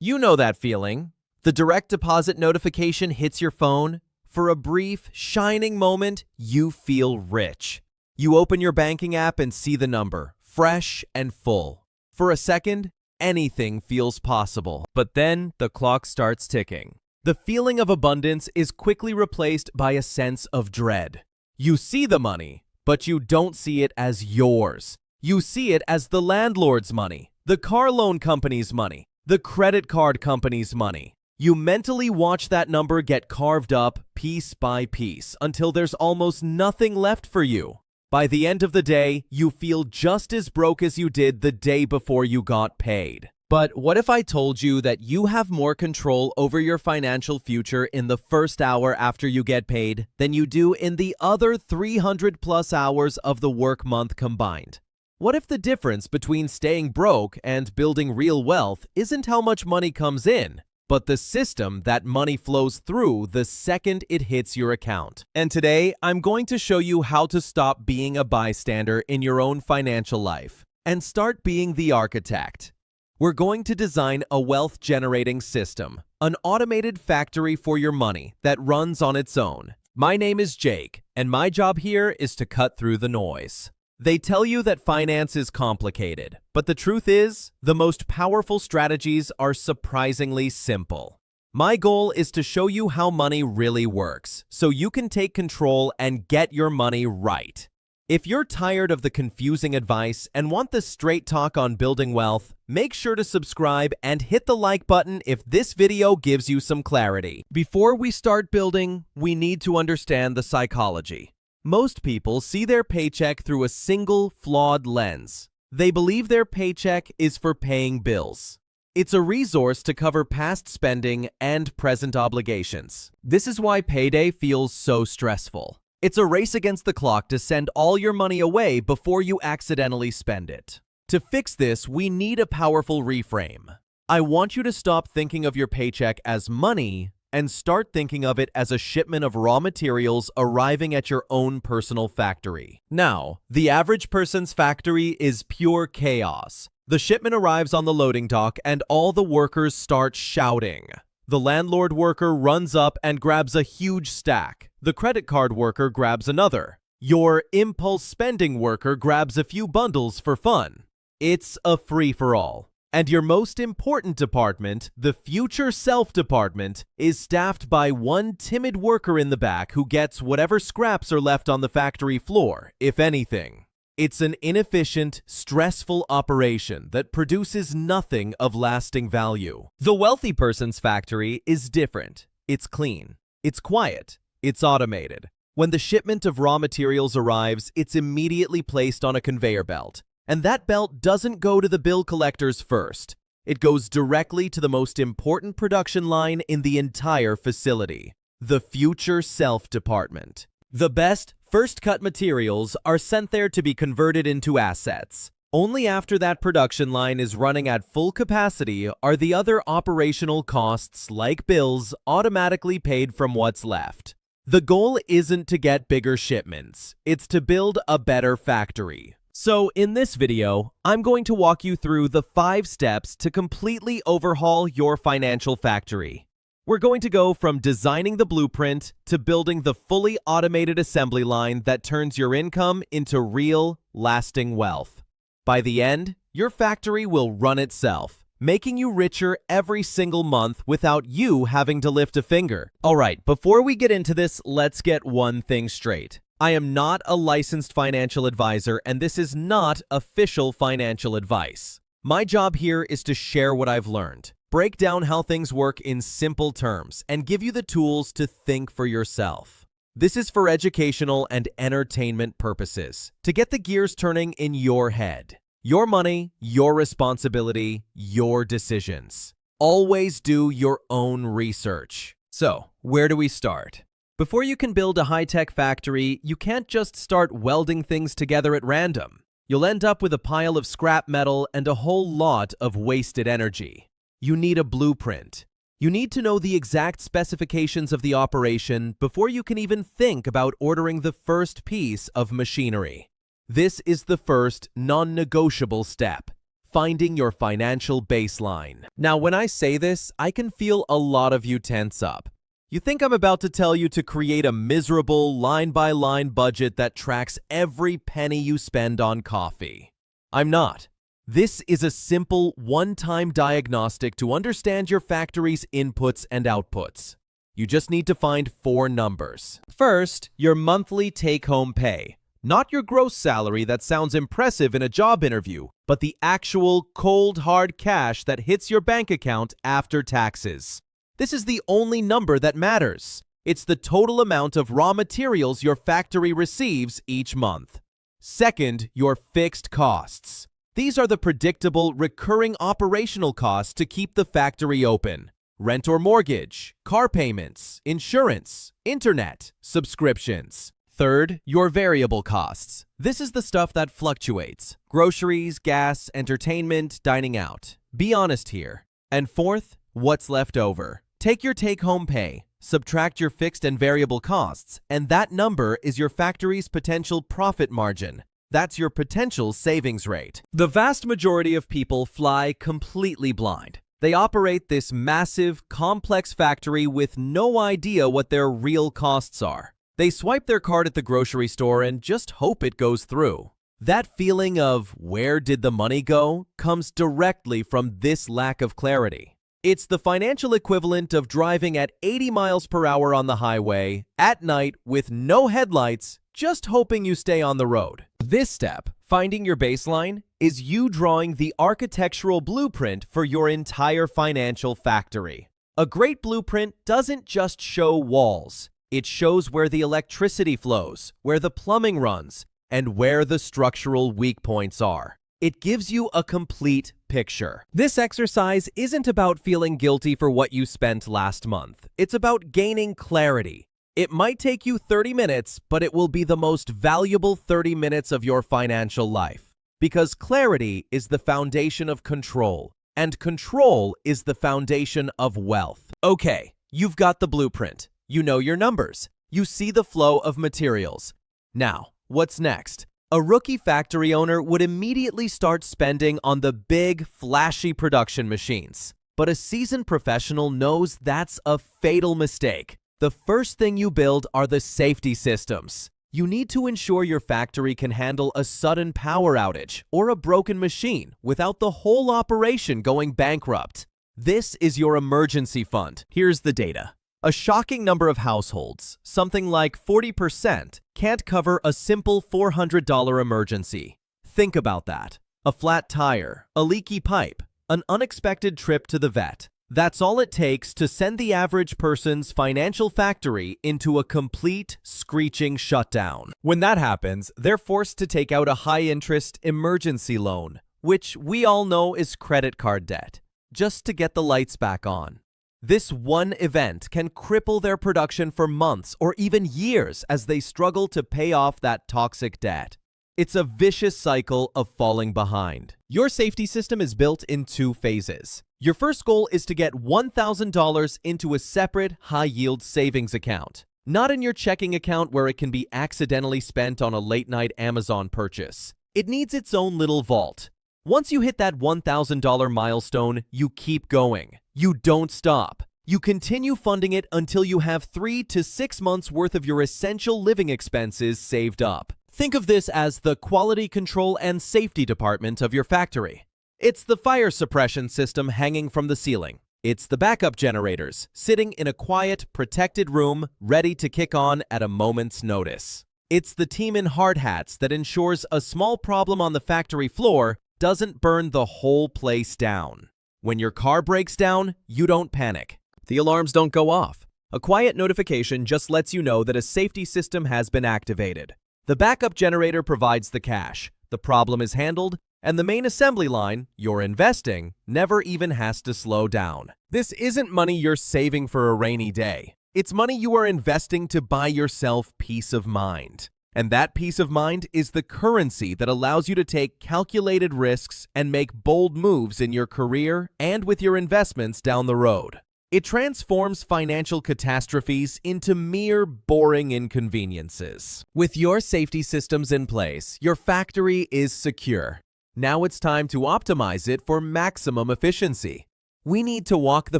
You know that feeling. The direct deposit notification hits your phone. For a brief, shining moment, you feel rich. You open your banking app and see the number, fresh and full. For a second, anything feels possible. But then the clock starts ticking. The feeling of abundance is quickly replaced by a sense of dread. You see the money, but you don't see it as yours. You see it as the landlord's money, the car loan company's money, the credit card company's money. You mentally watch that number get carved up piece by piece until there's almost nothing left for you. By the end of the day, you feel just as broke as you did the day before you got paid. But what if I told you that you have more control over your financial future in the first hour after you get paid than you do in the other 300 plus hours of the work month combined? What if the difference between staying broke and building real wealth isn't how much money comes in, but the system that money flows through the second it hits your account? And today, I'm going to show you how to stop being a bystander in your own financial life and start being the architect. We're going to design a wealth-generating system, an automated factory for your money that runs on its own. My name is Jake, and my job here is to cut through the noise. They tell you that finance is complicated, but the truth is, the most powerful strategies are surprisingly simple. My goal is to show you how money really works, so you can take control and get your money right. If you're tired of the confusing advice and want the straight talk on building wealth, make sure to subscribe and hit the like button if this video gives you some clarity. Before we start building, we need to understand the psychology. Most people see their paycheck through a single, flawed lens. They believe their paycheck is for paying bills. It's a resource to cover past spending and present obligations. This is why payday feels so stressful. It's a race against the clock to send all your money away before you accidentally spend it. To fix this, we need a powerful reframe. I want you to stop thinking of your paycheck as money and start thinking of it as a shipment of raw materials arriving at your own personal factory. Now, the average person's factory is pure chaos. The shipment arrives on the loading dock and all the workers start shouting. The landlord worker runs up and grabs a huge stack. The credit card worker grabs another. Your impulse spending worker grabs a few bundles for fun. It's a free-for-all. And your most important department, the future self department, is staffed by one timid worker in the back who gets whatever scraps are left on the factory floor, if anything. It's an inefficient, stressful operation that produces nothing of lasting value. The wealthy person's factory is different. It's clean. It's quiet. It's automated. When the shipment of raw materials arrives, it's immediately placed on a conveyor belt. And that belt doesn't go to the bill collectors first. It goes directly to the most important production line in the entire facility, the future self department. The best, first-cut materials are sent there to be converted into assets. Only after that production line is running at full capacity are the other operational costs, like bills, automatically paid from what's left. The goal isn't to get bigger shipments. It's to build a better factory. So in this video, I'm going to walk you through the 5 steps to completely overhaul your financial factory. We're going to go from designing the blueprint to building the fully automated assembly line that turns your income into real, lasting wealth. By the end, your factory will run itself, making you richer every single month without you having to lift a finger. All right, before we get into this, let's get one thing straight. I am not a licensed financial advisor, and this is not official financial advice. My job here is to share what I've learned, break down how things work in simple terms, and give you the tools to think for yourself. This is for educational and entertainment purposes, to get the gears turning in your head. Your money, your responsibility, your decisions. Always do your own research. So, where do we start? Before you can build a high-tech factory, you can't just start welding things together at random. You'll end up with a pile of scrap metal and a whole lot of wasted energy. You need a blueprint. You need to know the exact specifications of the operation before you can even think about ordering the first piece of machinery. This is the first non-negotiable step. finding your financial baseline. Now, when I say this, I can feel a lot of you tense up. You think I'm about to tell you to create a miserable, line-by-line budget that tracks every penny you spend on coffee. I'm not. This is a simple, one-time diagnostic to understand your factory's inputs and outputs. You just need to find 4 numbers. First, your monthly take-home pay. Not your gross salary that sounds impressive in a job interview, but the actual cold, hard cash that hits your bank account after taxes. This is the only number that matters. It's the total amount of raw materials your factory receives each month. Second, your fixed costs. These are the predictable, recurring operational costs to keep the factory open. Rent or mortgage, car payments, insurance, internet, subscriptions. Third, your variable costs. This is the stuff that fluctuates. Groceries, gas, entertainment, dining out. Be honest here. And fourth, what's left over. Take your take-home pay, subtract your fixed and variable costs, and that number is your factory's potential profit margin. That's your potential savings rate. The vast majority of people fly completely blind. They operate this massive, complex factory with no idea what their real costs are. They swipe their card at the grocery store and just hope it goes through. That feeling of where did the money go comes directly from this lack of clarity. It's the financial equivalent of driving at 80 miles per hour on the highway at night with no headlights, just hoping you stay on the road. This step, finding your baseline, is you drawing the architectural blueprint for your entire financial factory. A great blueprint doesn't just show walls. It shows where the electricity flows, where the plumbing runs, and where the structural weak points are. It gives you a complete picture. This exercise isn't about feeling guilty for what you spent last month. It's about gaining clarity. It might take you 30 minutes, but it will be the most valuable 30 minutes of your financial life. Because clarity is the foundation of control, and control is the foundation of wealth. Okay, you've got the blueprint. You know your numbers. You see the flow of materials. Now, what's next? A rookie factory owner would immediately start spending on the big, flashy production machines. But a seasoned professional knows that's a fatal mistake. The first thing you build are the safety systems. You need to ensure your factory can handle a sudden power outage or a broken machine without the whole operation going bankrupt. This is your emergency fund. Here's the data. A shocking number of households, something like 40%, can't cover a simple $400 emergency. Think about that. A flat tire, a leaky pipe, an unexpected trip to the vet. That's all it takes to send the average person's financial factory into a complete, screeching shutdown. When that happens, they're forced to take out a high-interest emergency loan, which we all know is credit card debt, just to get the lights back on. This one event can cripple their production for months or even years as they struggle to pay off that toxic debt. It's a vicious cycle of falling behind. Your safety system is built in 2 phases. Your first goal is to get $1,000 into a separate, high-yield savings account. Not in your checking account where it can be accidentally spent on a late-night Amazon purchase. It needs its own little vault. Once you hit that $1,000 milestone, you keep going. You don't stop. You continue funding it until you have 3 to 6 months worth of your essential living expenses saved up. Think of this as the quality control and safety department of your factory. It's the fire suppression system hanging from the ceiling. It's the backup generators sitting in a quiet, protected room ready to kick on at a moment's notice. It's the team in hard hats that ensures a small problem on the factory floor doesn't burn the whole place down. When your car breaks down, you don't panic. The alarms don't go off. A quiet notification just lets you know that a safety system has been activated. The backup generator provides the cash, the problem is handled, and the main assembly line, you're investing, never even has to slow down. This isn't money you're saving for a rainy day. It's money you are investing to buy yourself peace of mind. And that peace of mind is the currency that allows you to take calculated risks and make bold moves in your career and with your investments down the road. It transforms financial catastrophes into mere boring inconveniences. With your safety systems in place, your factory is secure. Now it's time to optimize it for maximum efficiency. We need to walk the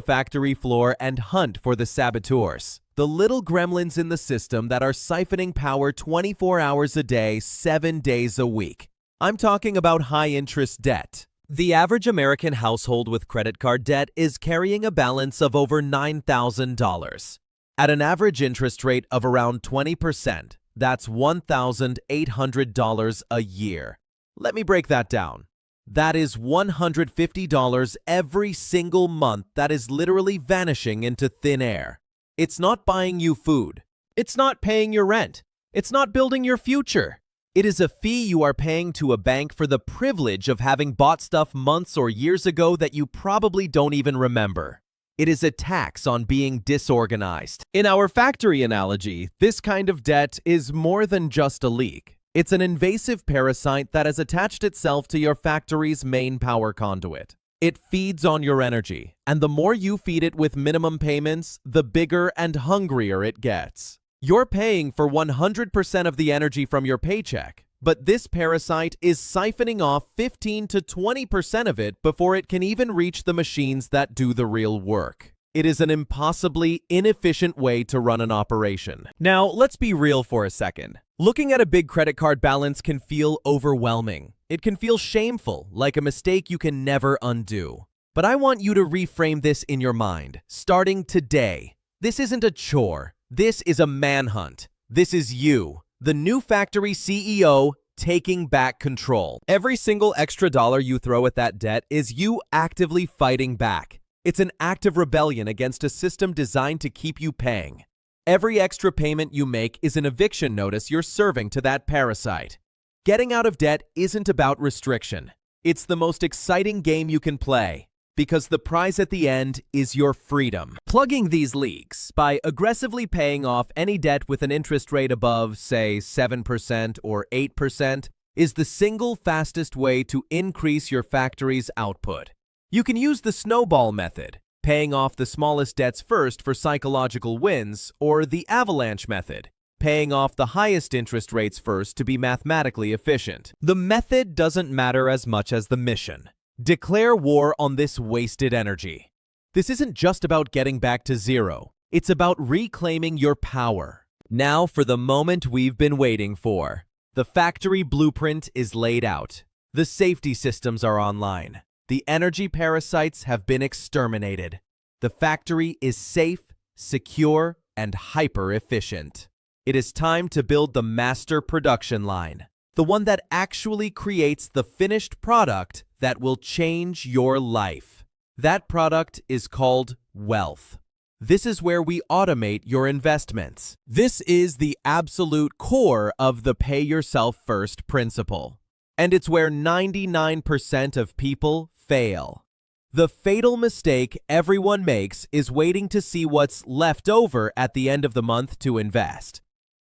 factory floor and hunt for the saboteurs, the little gremlins in the system that are siphoning power 24 hours a day, 7 days a week. I'm talking about high-interest debt. The average American household with credit card debt is carrying a balance of over $9,000. At an average interest rate of around 20%, that's $1,800 a year. Let me break that down. That is $150 every single month that is literally vanishing into thin air. It's not buying you food. It's not paying your rent. It's not building your future. It is a fee you are paying to a bank for the privilege of having bought stuff months or years ago that you probably don't even remember. It is a tax on being disorganized. In our factory analogy, this kind of debt is more than just a leak. It's an invasive parasite that has attached itself to your factory's main power conduit. It feeds on your energy, and the more you feed it with minimum payments, the bigger and hungrier it gets. You're paying for 100% of the energy from your paycheck, but this parasite is siphoning off 15 to 20% of it before it can even reach the machines that do the real work. It is an impossibly inefficient way to run an operation. Now, let's be real for a second. Looking at a big credit card balance can feel overwhelming. It can feel shameful, like a mistake you can never undo. But I want you to reframe this in your mind, starting today. This isn't a chore. This is a manhunt. This is you, the new factory CEO, taking back control. Every single extra dollar you throw at that debt is you actively fighting back. It's an act of rebellion against a system designed to keep you paying. Every extra payment you make is an eviction notice you're serving to that parasite. Getting out of debt isn't about restriction. It's the most exciting game you can play, because the prize at the end is your freedom. Plugging these leaks by aggressively paying off any debt with an interest rate above, say, 7% or 8% is the single fastest way to increase your factory's output. You can use the snowball method, paying off the smallest debts first for psychological wins, or the avalanche method, paying off the highest interest rates first to be mathematically efficient. The method doesn't matter as much as the mission. Declare war on this wasted energy. This isn't just about getting back to zero. It's about reclaiming your power. Now for the moment we've been waiting for. The factory blueprint is laid out. The safety systems are online. The energy parasites have been exterminated. The factory is safe, secure, and hyper-efficient. It is time to build the master production line, the one that actually creates the finished product that will change your life. That product is called wealth. This is where we automate your investments. This is the absolute core of the pay yourself first principle. And it's where 99% of people fail. The fatal mistake everyone makes is waiting to see what's left over at the end of the month to invest.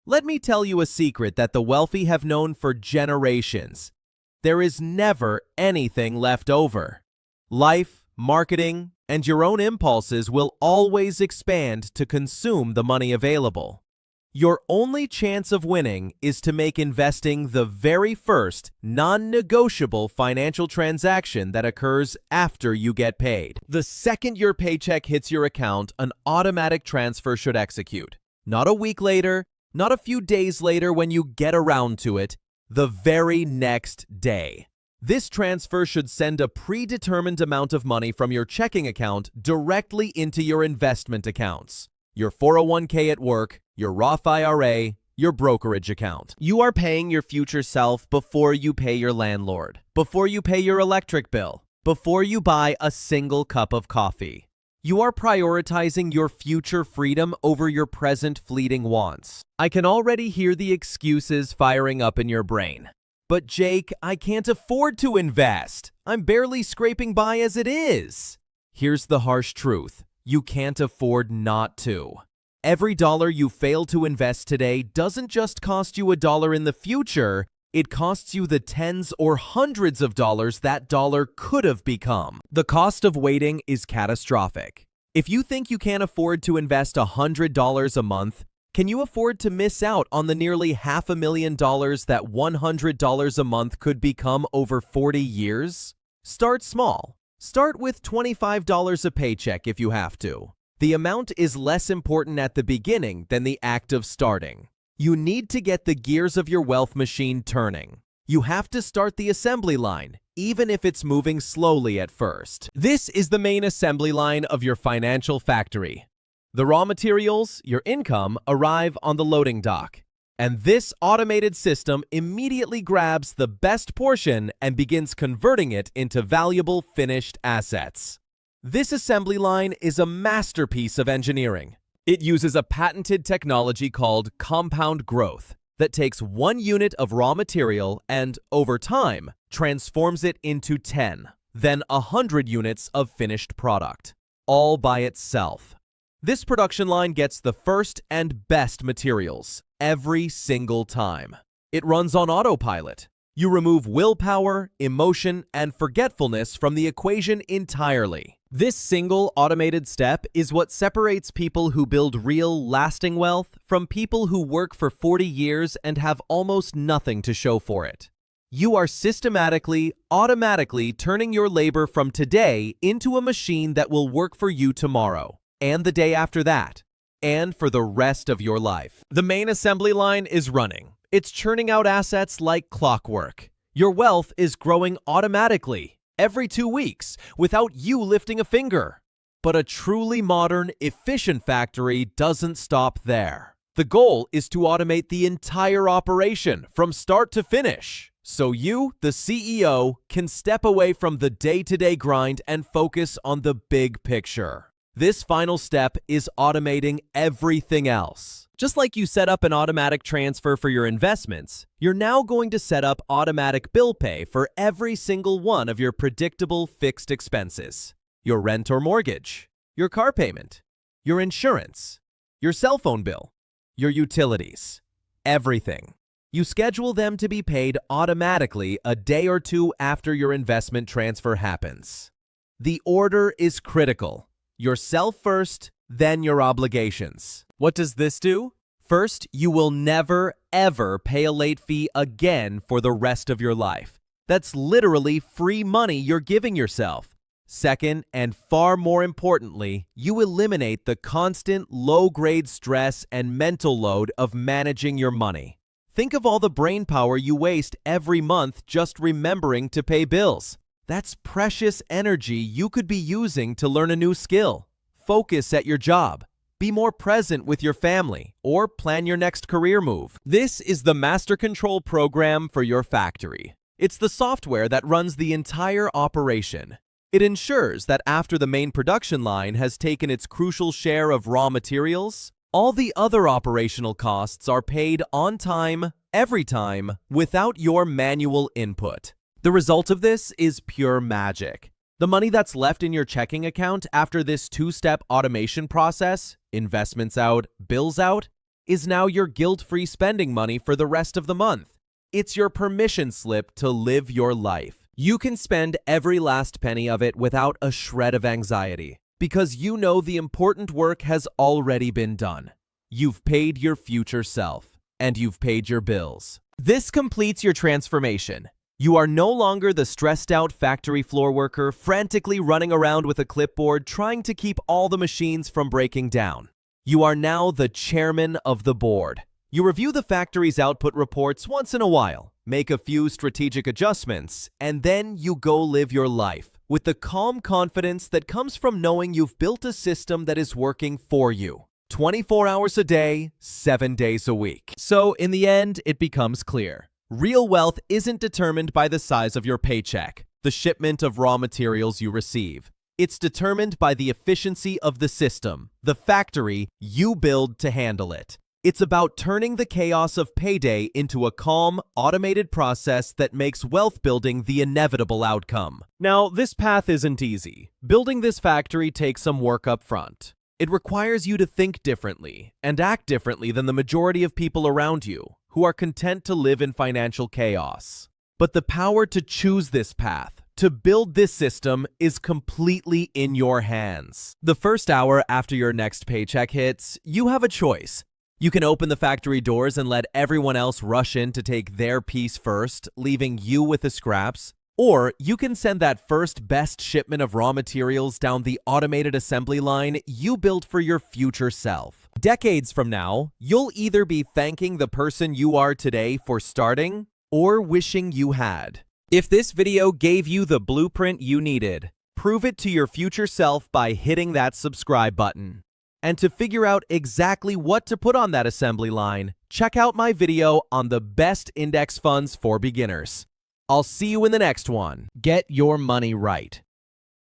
Let me tell you a secret that the wealthy have known for generations. There is never anything left over. Life, marketing, and your own impulses will always expand to consume the money available. Your only chance of winning is to make investing the very first non-negotiable financial transaction that occurs after you get paid. The second your paycheck hits your account, an automatic transfer should execute. Not a week later, not a few days later when you get around to it, the very next day. This transfer should send a predetermined amount of money from your checking account directly into your investment accounts. Your 401k at work, your Roth IRA, your brokerage account. You are paying your future self before you pay your landlord, before you pay your electric bill, before you buy a single cup of coffee. You are prioritizing your future freedom over your present fleeting wants. I can already hear the excuses firing up in your brain. But Jake, I can't afford to invest. I'm barely scraping by as it is. Here's the harsh truth. You can't afford not to. Every dollar you fail to invest today doesn't just cost you $1 in the future, it costs you the tens or hundreds of dollars that dollar could have become. The cost of waiting is catastrophic. If you think you can't afford to invest $100 a month, Can you afford to miss out on the nearly $500,000 that $100 a month could become over 40 years? Start small. Start with $25 a paycheck if you have to. The amount is less important at the beginning than the act of starting. You need to get the gears of your wealth machine turning. You have to start the assembly line, even if it's moving slowly at first. This is the main assembly line of your financial factory. The raw materials, your income, arrive on the loading dock. And this automated system immediately grabs the best portion and begins converting it into valuable finished assets. This assembly line is a masterpiece of engineering. It uses a patented technology called compound growth that takes 1 unit of raw material and, over time, transforms it into 10, then 100 units of finished product, all by itself. This production line gets the first and best materials every single time. It runs on autopilot. You remove willpower, emotion, and forgetfulness from the equation entirely. This single automated step is what separates people who build real, lasting wealth from people who work for 40 years and have almost nothing to show for it. You are systematically, automatically turning your labor from today into a machine that will work for you tomorrow, and the day after that, and for the rest of your life. The main assembly line is running. It's churning out assets like clockwork. Your wealth is growing automatically every 2 weeks without you lifting a finger. But a truly modern, efficient factory doesn't stop there. The goal is to automate the entire operation from start to finish, so you, the CEO, can step away from the day-to-day grind and focus on the big picture. This final step is automating everything else. Just like you set up an automatic transfer for your investments, you're now going to set up automatic bill pay for every single one of your predictable fixed expenses. Your rent or mortgage, your car payment, your insurance, your cell phone bill, your utilities, everything. You schedule them to be paid automatically a day or two after your investment transfer happens. The order is critical. Yourself first, then your obligations. What does this do? First, you will never, ever pay a late fee again for the rest of your life. That's literally free money you're giving yourself. Second, and far more importantly, you eliminate the constant low-grade stress and mental load of managing your money. Think of all the brain power you waste every month just remembering to pay bills. That's precious energy you could be using to learn a new skill, focus at your job, be more present with your family, or plan your next career move. This is the Master Control program for your factory. It's the software that runs the entire operation. It ensures that after the main production line has taken its crucial share of raw materials, all the other operational costs are paid on time, every time, without your manual input. The result of this is pure magic. The money that's left in your checking account after this two-step automation process, investments out, bills out, is now your guilt-free spending money for the rest of the month. It's your permission slip to live your life. You can spend every last penny of it without a shred of anxiety, because you know the important work has already been done. You've paid your future self, and you've paid your bills. This completes your transformation. You are no longer the stressed-out factory floor worker frantically running around with a clipboard trying to keep all the machines from breaking down. You are now the chairman of the board. You review the factory's output reports once in a while, make a few strategic adjustments, and then you go live your life with the calm confidence that comes from knowing you've built a system that is working for you. 24 hours a day, 7 days a week. So in the end, it becomes clear. Real wealth isn't determined by the size of your paycheck, the shipment of raw materials you receive. It's determined by the efficiency of the system, the factory you build to handle it. It's about turning the chaos of payday into a calm, automated process that makes wealth building the inevitable outcome. Now, this path isn't easy. Building this factory takes some work up front. It requires you to think differently and act differently than the majority of people around you, who are content to live in financial chaos. But the power to choose this path, to build this system, is completely in your hands. The first hour after your next paycheck hits, you have a choice. You can open the factory doors and let everyone else rush in to take their piece first, leaving you with the scraps. Or you can send that first best shipment of raw materials down the automated assembly line you built for your future self. Decades from now, you'll either be thanking the person you are today for starting or wishing you had. If this video gave you the blueprint you needed, prove it to your future self by hitting that subscribe button. And to figure out exactly what to put on that assembly line, check out my video on the best index funds for beginners. I'll see you in the next one. Get your money right.